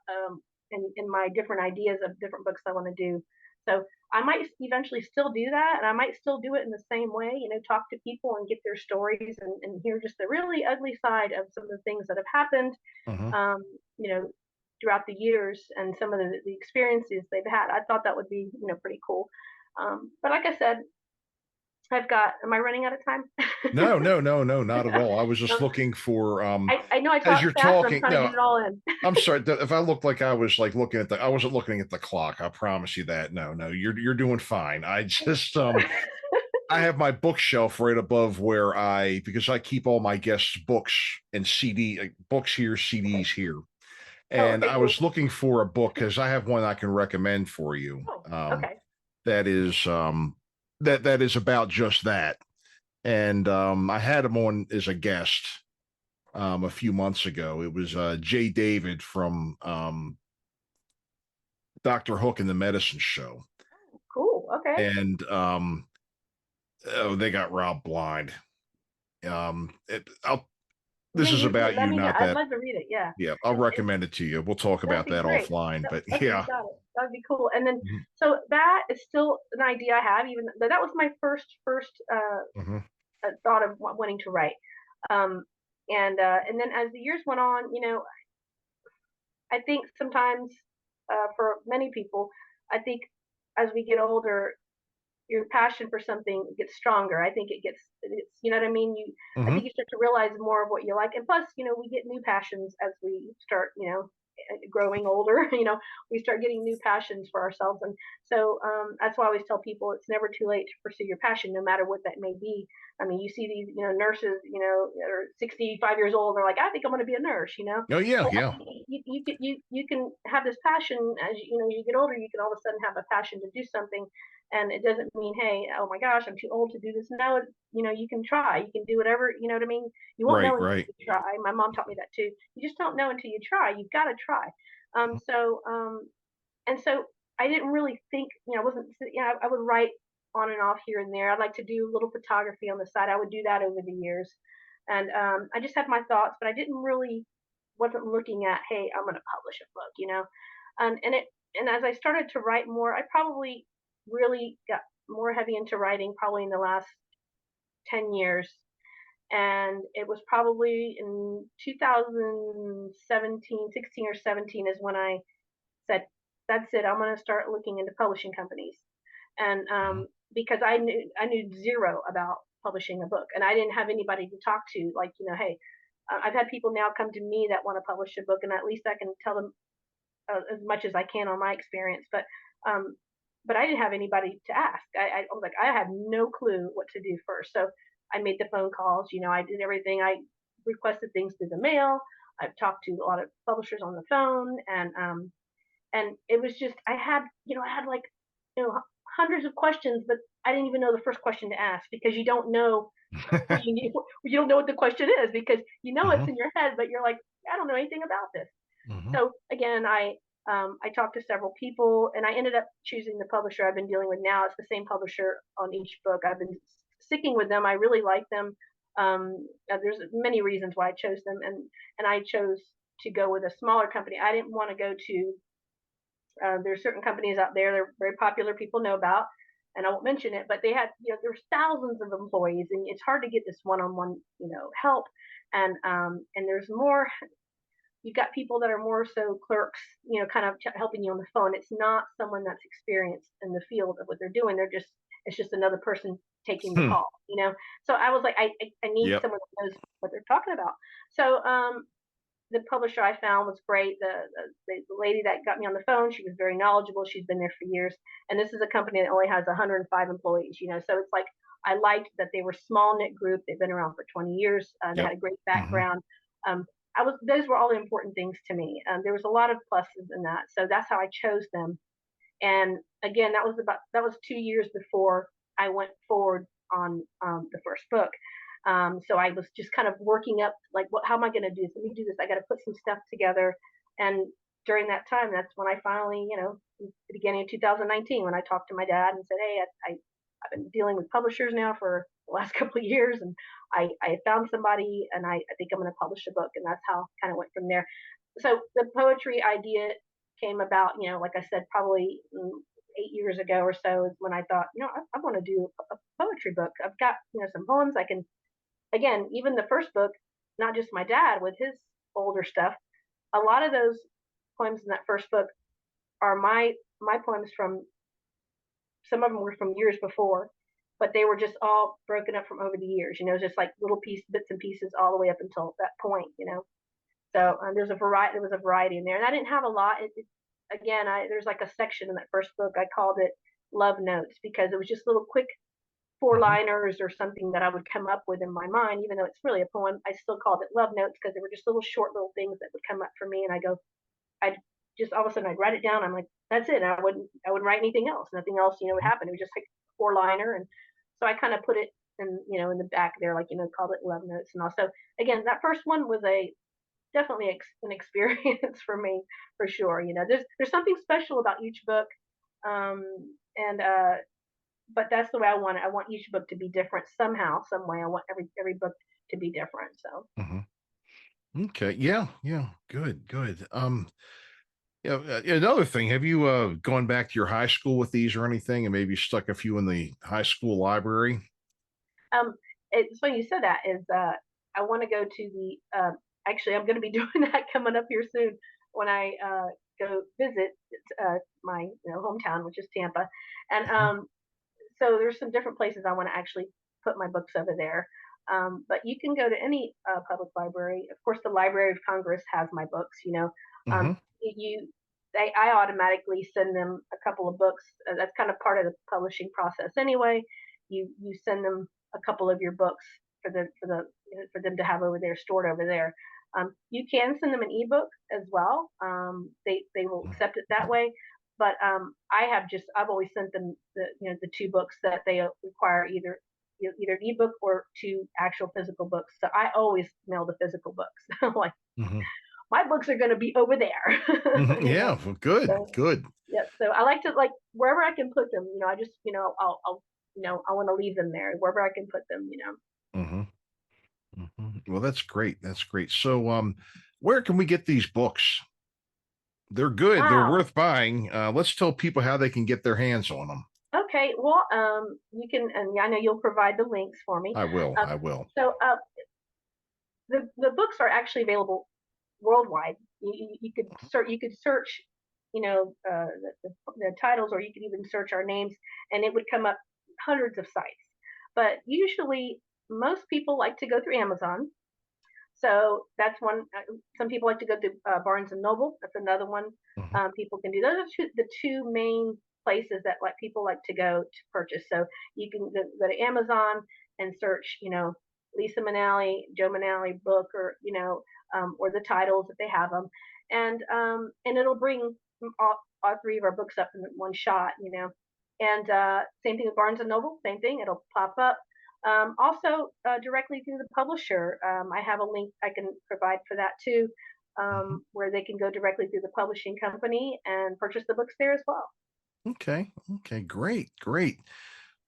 in my different ideas of different books I want to do. So I might eventually still do that, and I might still do it in the same way, talk to people and get their stories, and hear just the really ugly side of some of the things that have happened, Mhm. um, you know, throughout the years, and some of the experiences they've had. I thought that would be, pretty cool. But like I said, am I running out of time? No, no, no, no, not at all. I was just Um, looking for I know I as talk you're fast, but I'm talking. trying to No, get it all in. I'm sorry. If I looked like I was like looking at I wasn't looking at the clock. I promise you that. No, no, you're doing fine. I just I have my bookshelf right above where because I keep all my guests' books and books here, CDs here. Oh, And okay, I cool. was looking for a book because I have one I can recommend for you. Oh, okay. That is that is about just that. And I had him on as a guest a few months ago. It was Jay David from Dr. Hook and the Medicine Show. Cool. Okay. And oh, they got Rob blind. This is about Let you, me know. not I'd that. love to read it. Yeah. Yeah, I'll And recommend it to you. We'll talk that'd about be that great. offline. But Okay, yeah. got it. That'd be cool. And then, Mhm, so that is still an idea I have. Even though that was my first mhm, thought of wanting to write. Um, and then as the years went on, I think sometimes, for many people, I think as we get older, your passion for something gets stronger. I think it's, you know what I mean? I mhm. think you start to realize more of what you like. And plus, we get new passions as we start, growing older. We start getting new passions for ourselves. And so, that's why I always tell people it's never too late to pursue your passion, no matter what that may be. I mean, you see these, nurses, that are 65 years old. They're like, I think I'm going to be a nurse. Oh yeah, Well, yeah. you can have this passion as you get older. You can all of a sudden have a passion to do something, and it doesn't mean, hey, oh my gosh, I'm too old to do this. No, you can try. You can do whatever. You know what I mean? You won't Right, know until right. you try. My mom taught me that too. You just don't know until you try. You've got to try. And so I didn't really think. I wasn't. I would write on and off here and there. I'd like to do a little photography on the side. I would do that over the years, and I just had my thoughts, but I didn't really wasn't looking at, hey, I'm going to publish a book. And as I started to write more, I probably really got more heavy into writing probably in the last 10 years. And it was probably in 2017, 16 or 17 is when I said, that's it, I'm going to start looking into publishing companies. And Mhm. because I knew zero about publishing a book, and I didn't have anybody to talk to, like, hey, I've had people now come to me that want to publish a book, and at least I can tell them as much as I can on my experience. Um, but I didn't have anybody to ask. I was like, I had no clue what to do first. So I made the phone calls. I did everything. I requested things through the mail. I've talked to a lot of publishers on the phone, and it was just I had like hundreds of questions, but I didn't even know the first question to ask because you don't know you don't know what the question is because you know it's Mhm, in your head, but you're like, I don't know anything about this. mhm. So again, I talked to several people, and I ended up choosing the publisher I've been dealing with now. It's the same publisher on each book. I've been sticking with them. I really like them. There's many reasons why I chose them, and I chose to go with a smaller company. I didn't want to go to. There's certain companies out there they're very popular, people know about, and I won't mention it, but they had there's thousands of employees, and it's hard to get this one-on-one help, and there's more you've got people that are more so clerks, kind of helping you on the phone. It's not someone that's experienced in the field of what they're doing. It's just another person taking the Hmm. call. So I was like, I need Yep. someone that knows what they're talking about. So the publisher I found was great. The lady that got me on the phone, she was very knowledgeable. She's been there for years. And this is a company that only has 105 employees. So it's like, I liked that they were small knit group. They've been around for 20 years. They Yep. had a great Mhm. background. Um, those were all the important things to me. There was a lot of pluses in that, so that's how I chose them. And again, that was 2 years before I went forward on the first book. So I was just kind of working up, like, how am I going to do this? Let me do this. I got to put some stuff together. And during that time, that's when I finally, the beginning of 2019, when I talked to my dad and said, hey, I've been dealing with publishers now for the last couple of years, and I found somebody, and I think I'm going to publish a book, and that's how kind of went from there. So the poetry idea came about, like I said, probably 8 years ago or so is when I thought, I want to do a poetry book. I've got, some poems I can, again, even the first book, not just my dad with his older stuff, a lot of those poems in that first book are my poems from, some of them were from years before, but they were just all broken up from over the years, just like little bits and pieces all the way up until that point. So there was a variety in there, and I didn't have a lot. Again, there's like a section in that first book. I called it Love Notes because it was just little quick Mhm. four-liners or something that I would come up with in my mind, even though it's really a poem. I still called it Love Notes because they were just little short little things that would come up for me, and I'd just all of a sudden I'd write it down. I'm like, that's it. And I wouldn't write anything else. Nothing else, would Mhm. happen. It was just like four-liner, and so I kind of put it in the back there, like called it Love Notes. And also, again, that first one was a definitely an experience for me for sure. There's something special about each book, um, and but that's the way I want it. I want each book to be different somehow, some way. I want every book to be different. So Mhm. Okay. Yeah. Yeah. Good. Good. Another thing, have you gone back to your high school with these or anything, and maybe stuck a few in the high school library? um, it's funny you said that. Is I want to go to the actually I'm going to be doing that coming up here soon when I go visit my hometown, which is Tampa, and Mhm. so there's some different places I want to actually put my books over there. But you can go to any public library. Of course, the Library of Congress has my books. Mhm. You I automatically send them a couple of books. That's kind of part of the publishing process anyway. You send them a couple of your books for them to have over there, stored over there. You can send them an ebook as well. They will accept it that way, but I've always sent them the two books that they require, either an ebook or two actual physical books. So I always mail the physical books. Like, Mhm. my books are going to be over there. Mhm. Yeah. Well, good. So Good. yeah, so I like to, like, wherever I can put them. I just I'll I want to leave them there wherever I can put them. Mhm. Mhm. Well, that's great. That's great. So, where can we get these books? They're good. They're Wow. worth buying. Let's tell people how they can get their hands on them. Okay. Well, you can, and yeah, I know you'll provide the links for me. I will. Um, I will. so the books are actually available worldwide. You could search, the titles, or you could even search our names, and it would come up hundreds of sites. But usually, most people like to go through Amazon. So that's one. Some people like to go through Barnes and Noble. That's another one. Mhm. People can do. Those are the two main places that people like to go to purchase. So you can go to Amazon and search, Lisa Manale, Joe Manale book, or or the titles if they have them, and it'll bring all three of our books up in one shot, you know. And same thing with Barnes and Noble, same thing. It'll pop up. Also, directly through the publisher, I have a link I can provide for that too, where they can go directly through the publishing company and purchase the books there as well. Okay. Great.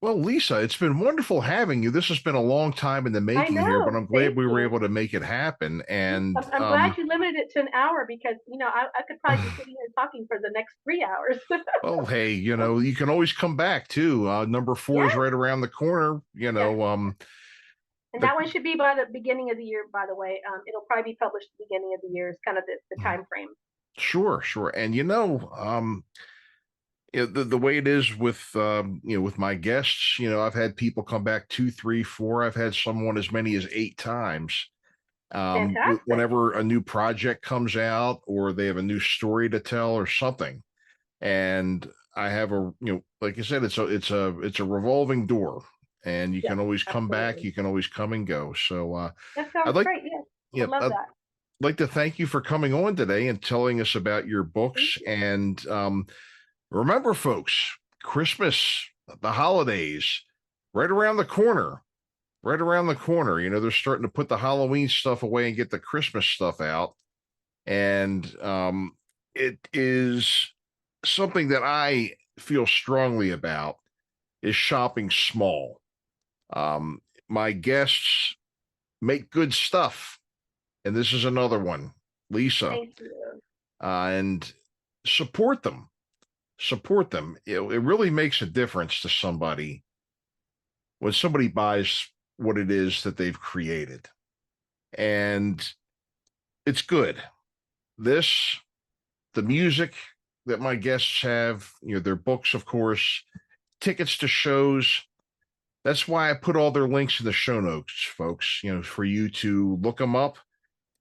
Well, Lisa, it's been wonderful having you. This has been a long time in the making here, but I'm glad we were able to make it happen. And I'm glad you limited it to an hour because, you know, I could probably be sitting here talking for the next 3 hours. oh, hey, you know, you can always come back too. Number 4 is right around the corner, you know. And that one should be by the beginning of the year, by the way. It'll probably be published at the beginning of the year is kind of the time frame. Sure. And, you know, the way it is with you know, with my guests, you know, I've had people come back 2, 3, 4. I've had someone as many as 8 times. Whenever a new project comes out or they have a new story to tell or something, and I have you know, like I said, it's a revolving door, and you can always come back. You can always come and go. So that sounds great. Yeah, I love that. I'd like to thank you for coming on today and telling us about your books. And remember, folks, Christmas, the holidays, right around the corner. You know, they're starting to put the Halloween stuff away and get the Christmas stuff out. And it is something that I feel strongly about is shopping small. My guests make good stuff. And this is another one, Lisa. Thank you. And support them. It really makes a difference to somebody when somebody buys what it is that they've created. And it's good. The music that my guests have, you know, their books, of course, tickets to shows. That's why I put all their links in the show notes, folks, you know, for you to look them up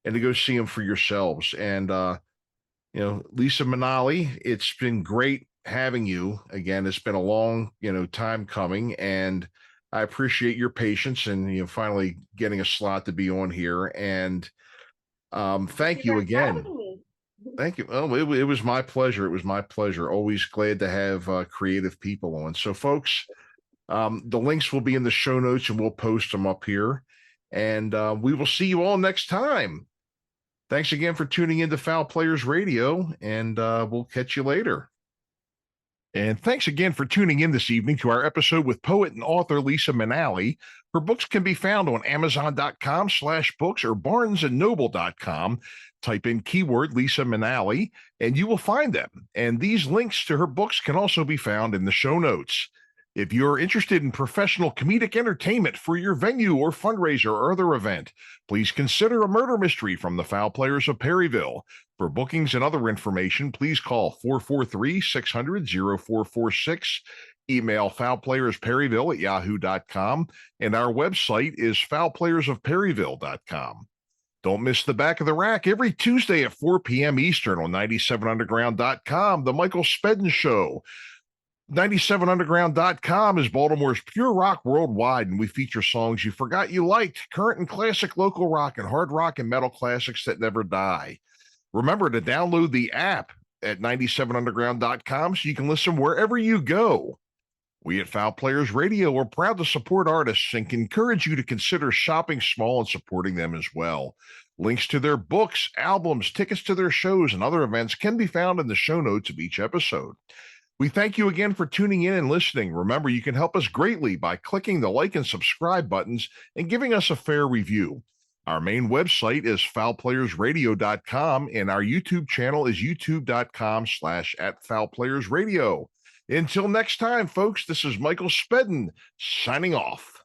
and to go see them for yourselves. And, you know, Lisa Manale, it's been great having you again. It's been a long, you know, time coming, and I appreciate your patience and, you know, finally getting a slot to be on here. And thank you again. Thank you. Oh, it was my pleasure. It was my pleasure. Always glad to have creative people on. So, folks, the links will be in the show notes, and we'll post them up here. And we will see you all next time. Thanks again for tuning in to Fowl Players Radio, and we'll catch you later. And thanks again for tuning in this evening to our episode with poet and author Lisa Manale. Her books can be found on Amazon.com/books or BarnesandNoble.com. Type in keyword Lisa Manale, and you will find them. And these links to her books can also be found in the show notes. If you're interested in professional comedic entertainment for your venue or fundraiser or other event, please consider a murder mystery from the Fowl Players of Perryville. For bookings and other information, please call 443-600-0446, email foulplayersperryville@yahoo.com, and our website is foulplayersofperryville.com. Don't miss the Back of the Rack every Tuesday at 4 p.m. Eastern on 97underground.com, The Michael Spedden Show. 97underground.com is Baltimore's pure rock worldwide, and we feature songs you forgot you liked, current and classic local rock and hard rock and metal classics that never die. Remember to download the app at 97underground.com so you can listen wherever you go. We at Fowl Players Radio are proud to support artists and encourage you to consider shopping small and supporting them as well. Links to their books, albums, tickets to their shows, and other events can be found in the show notes of each episode. We thank you again for tuning in and listening. Remember, you can help us greatly by clicking the like and subscribe buttons and giving us a fair review. Our main website is foulplayersradio.com, and our YouTube channel is youtube.com/@foulplayersradio. Until next time, folks, this is Michael Spedden signing off.